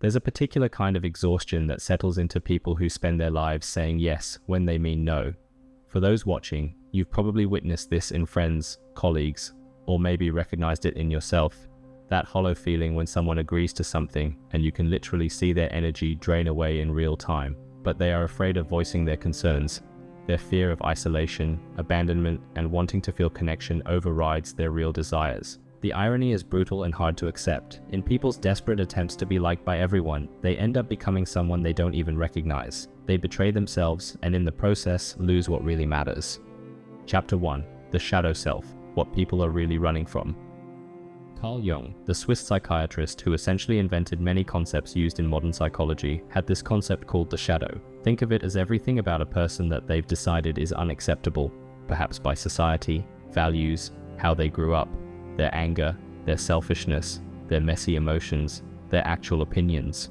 There's a particular kind of exhaustion that settles into people who spend their lives saying yes when they mean no. For those watching, you've probably witnessed this in friends, colleagues, or maybe recognized it in yourself. That hollow feeling when someone agrees to something and you can literally see their energy drain away in real time, but they are afraid of voicing their concerns. Their fear of isolation, abandonment, and wanting to feel connection overrides their real desires. The irony is brutal and hard to accept. In people's desperate attempts to be liked by everyone, they end up becoming someone they don't even recognize. They betray themselves and in the process lose what really matters. Chapter 1. The Shadow Self. What people are really running from. Carl Jung, the Swiss psychiatrist who essentially invented many concepts used in modern psychology, had this concept called the shadow. Think of it as everything about a person that they've decided is unacceptable, perhaps by society, values, how they grew up, their anger, their selfishness, their messy emotions, their actual opinions.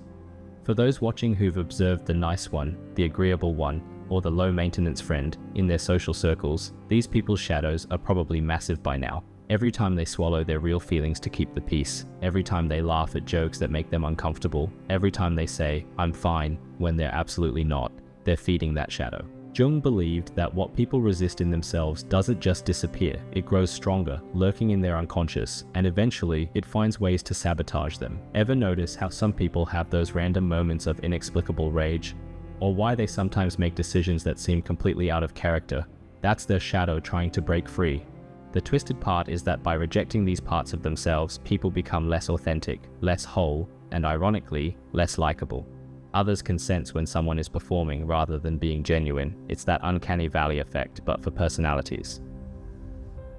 For those watching who've observed the nice one, the agreeable one, or the low-maintenance friend in their social circles, these people's shadows are probably massive by now. Every time they swallow their real feelings to keep the peace, every time they laugh at jokes that make them uncomfortable, every time they say, "I'm fine," when they're absolutely not, they're feeding that shadow. Jung believed that what people resist in themselves doesn't just disappear, it grows stronger, lurking in their unconscious, and eventually it finds ways to sabotage them. Ever notice how some people have those random moments of inexplicable rage? Or why they sometimes make decisions that seem completely out of character? That's their shadow trying to break free. The twisted part is that by rejecting these parts of themselves, people become less authentic, less whole, and ironically, less likable. Others can sense when someone is performing rather than being genuine. It's that uncanny valley effect, but for personalities.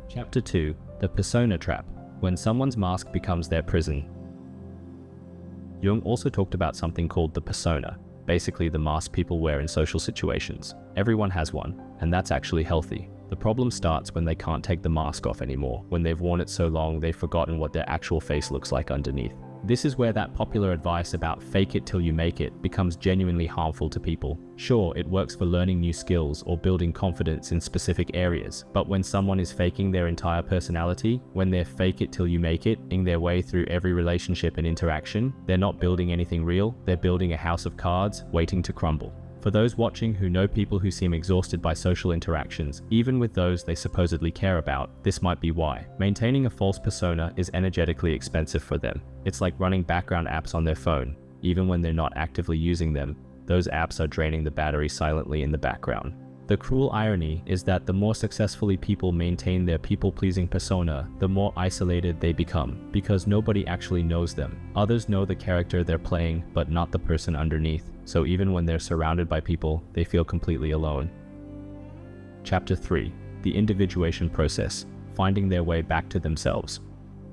Chapter 2. The Persona Trap. When someone's mask becomes their prison. Jung also talked about something called the persona, basically the mask people wear in social situations. Everyone has one, and that's actually healthy. The problem starts when they can't take the mask off anymore, when they've worn it so long they've forgotten what their actual face looks like underneath. This is where that popular advice about fake it till you make it becomes genuinely harmful to people. Sure, it works for learning new skills or building confidence in specific areas, but when someone is faking their entire personality, when they're fake it till you make it-ing their way through every relationship and interaction, they're not building anything real, they're building a house of cards waiting to crumble. For those watching who know people who seem exhausted by social interactions, even with those they supposedly care about, this might be why. Maintaining a false persona is energetically expensive for them. It's like running background apps on their phone. Even when they're not actively using them, those apps are draining the battery silently in the background. The cruel irony is that the more successfully people maintain their people-pleasing persona, the more isolated they become, because nobody actually knows them. Others know the character they're playing, but not the person underneath, so even when they're surrounded by people, they feel completely alone. Chapter 3. The Individuation Process. Finding their way back to themselves.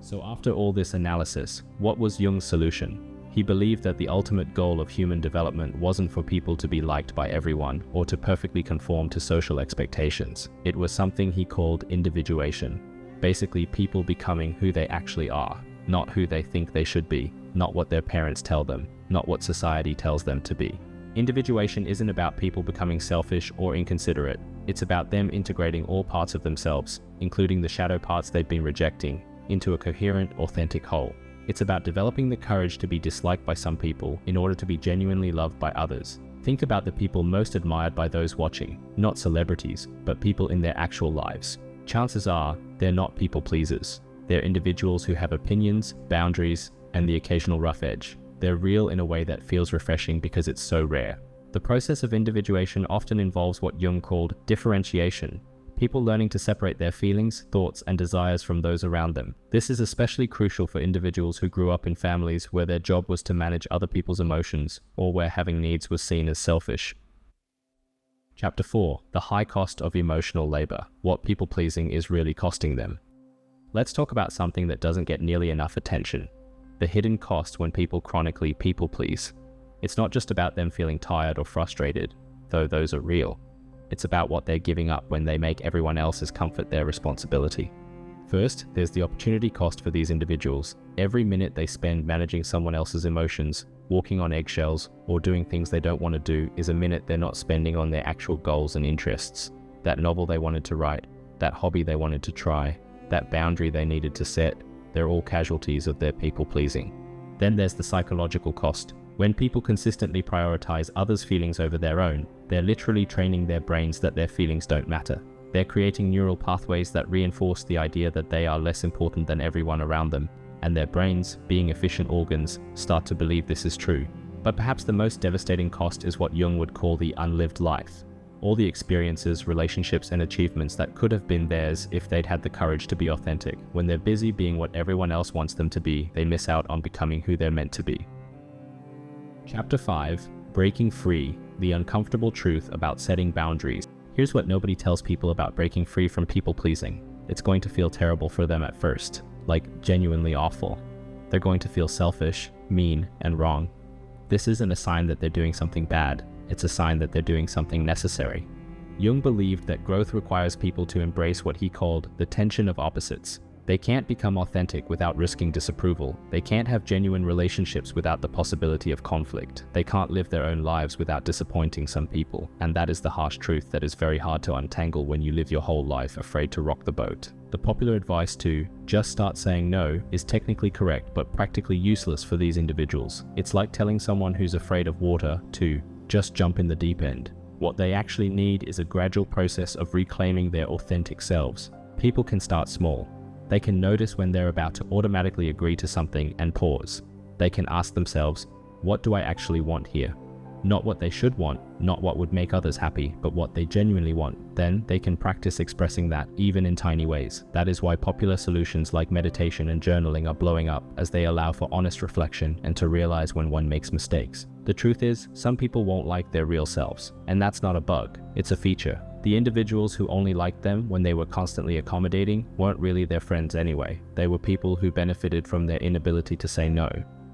So after all this analysis, what was Jung's solution? He believed that the ultimate goal of human development wasn't for people to be liked by everyone or to perfectly conform to social expectations. It was something he called individuation. Basically, people becoming who they actually are, not who they think they should be, not what their parents tell them, not what society tells them to be. Individuation isn't about people becoming selfish or inconsiderate. It's about them integrating all parts of themselves, including the shadow parts they've been rejecting, into a coherent, authentic whole. It's about developing the courage to be disliked by some people in order to be genuinely loved by others. Think about the people most admired by those watching, not celebrities, but people in their actual lives. Chances are, they're not people pleasers. They're individuals who have opinions, boundaries, and the occasional rough edge. They're real in a way that feels refreshing because it's so rare. The process of individuation often involves what Jung called differentiation. People learning to separate their feelings, thoughts, and desires from those around them. This is especially crucial for individuals who grew up in families where their job was to manage other people's emotions, or where having needs was seen as selfish. Chapter 4. The High Cost of Emotional Labor. What people-pleasing is really costing them. Let's talk about something that doesn't get nearly enough attention. The hidden cost when people chronically people-please. It's not just about them feeling tired or frustrated, though those are real. It's about what they're giving up when they make everyone else's comfort their responsibility. First, there's the opportunity cost for these individuals. Every minute they spend managing someone else's emotions, walking on eggshells, or doing things they don't want to do is a minute they're not spending on their actual goals and interests. That novel they wanted to write, that hobby they wanted to try, that boundary they needed to set, they're all casualties of their people-pleasing. Then there's the psychological cost. When people consistently prioritize others' feelings over their own, they're literally training their brains that their feelings don't matter. They're creating neural pathways that reinforce the idea that they are less important than everyone around them, and their brains, being efficient organs, start to believe this is true. But perhaps the most devastating cost is what Jung would call the unlived life. All the experiences, relationships, and achievements that could have been theirs if they'd had the courage to be authentic. When they're busy being what everyone else wants them to be, they miss out on becoming who they're meant to be. Chapter 5. Breaking Free, the uncomfortable truth about setting boundaries. Here's what nobody tells people about breaking free from people-pleasing. It's going to feel terrible for them at first, like genuinely awful. They're going to feel selfish, mean, and wrong. This isn't a sign that they're doing something bad. It's a sign that they're doing something necessary. Jung believed that growth requires people to embrace what he called the tension of opposites. They can't become authentic without risking disapproval. They can't have genuine relationships without the possibility of conflict. They can't live their own lives without disappointing some people. And that is the harsh truth that is very hard to untangle when you live your whole life afraid to rock the boat. The popular advice to just start saying no is technically correct but practically useless for these individuals. It's like telling someone who's afraid of water to just jump in the deep end. What they actually need is a gradual process of reclaiming their authentic selves. People can start small. They can notice when they're about to automatically agree to something and pause. They can ask themselves, what do I actually want here? Not what they should want, not what would make others happy, but what they genuinely want. Then they can practice expressing that, even in tiny ways. That is why popular solutions like meditation and journaling are blowing up, as they allow for honest reflection and to realize when one makes mistakes. The truth is, some people won't like their real selves, and that's not a bug, it's a feature. The individuals who only liked them when they were constantly accommodating weren't really their friends anyway. They were people who benefited from their inability to say no.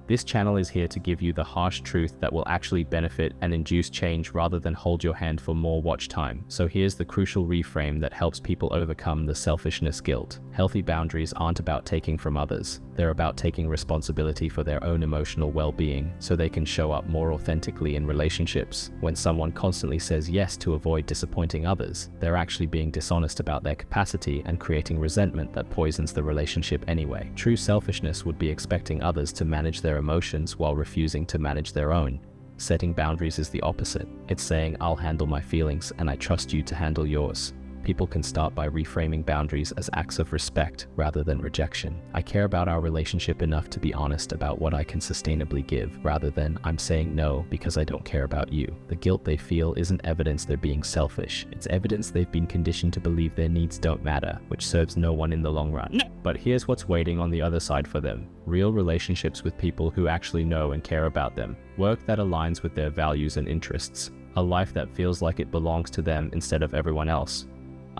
This channel is here to give you the harsh truth that will actually benefit and induce change rather than hold your hand for more watch time. So here's the crucial reframe that helps people overcome the selfishness guilt. Healthy boundaries aren't about taking from others. They're about taking responsibility for their own emotional well-being so they can show up more authentically in relationships. When someone constantly says yes to avoid disappointing others, they're actually being dishonest about their capacity and creating resentment that poisons the relationship anyway. True selfishness would be expecting others to manage their emotions while refusing to manage their own. Setting boundaries is the opposite. It's saying, I'll handle my feelings and I trust you to handle yours. People can start by reframing boundaries as acts of respect rather than rejection. I care about our relationship enough to be honest about what I can sustainably give, rather than I'm saying no because I don't care about you. The guilt they feel isn't evidence they're being selfish. It's evidence they've been conditioned to believe their needs don't matter, which serves no one in the long run. But here's what's waiting on the other side for them. Real relationships with people who actually know and care about them. Work that aligns with their values and interests. A life that feels like it belongs to them instead of everyone else.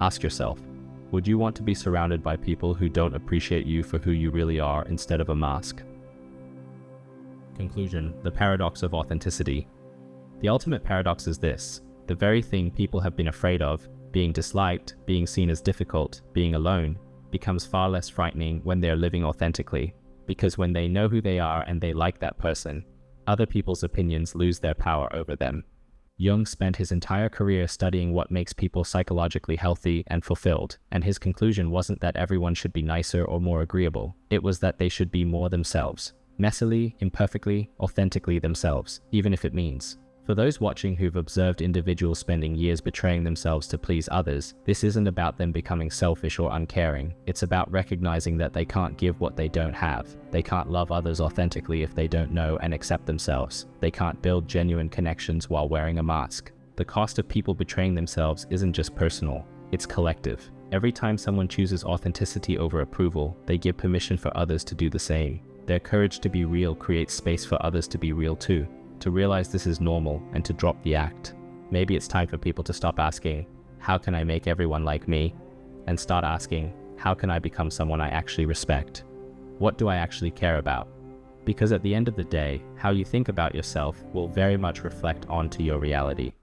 Ask yourself, would you want to be surrounded by people who don't appreciate you for who you really are instead of a mask? Conclusion: the paradox of authenticity. The ultimate paradox is this: the very thing people have been afraid of, being disliked, being seen as difficult, being alone, becomes far less frightening when they're living authentically, because when they know who they are and they like that person, other people's opinions lose their power over them. Jung spent his entire career studying what makes people psychologically healthy and fulfilled, and his conclusion wasn't that everyone should be nicer or more agreeable. It was that they should be more themselves. Messily, imperfectly, authentically themselves, even if it means. For those watching who've observed individuals spending years betraying themselves to please others, this isn't about them becoming selfish or uncaring. It's about recognizing that they can't give what they don't have. They can't love others authentically if they don't know and accept themselves. They can't build genuine connections while wearing a mask. The cost of people betraying themselves isn't just personal, it's collective. Every time someone chooses authenticity over approval, they give permission for others to do the same. Their courage to be real creates space for others to be real too. To realize this is normal and to drop the act. Maybe it's time for people to stop asking, how can I make everyone like me? And start asking, how can I become someone I actually respect? What do I actually care about? Because at the end of the day, how you think about yourself will very much reflect onto your reality.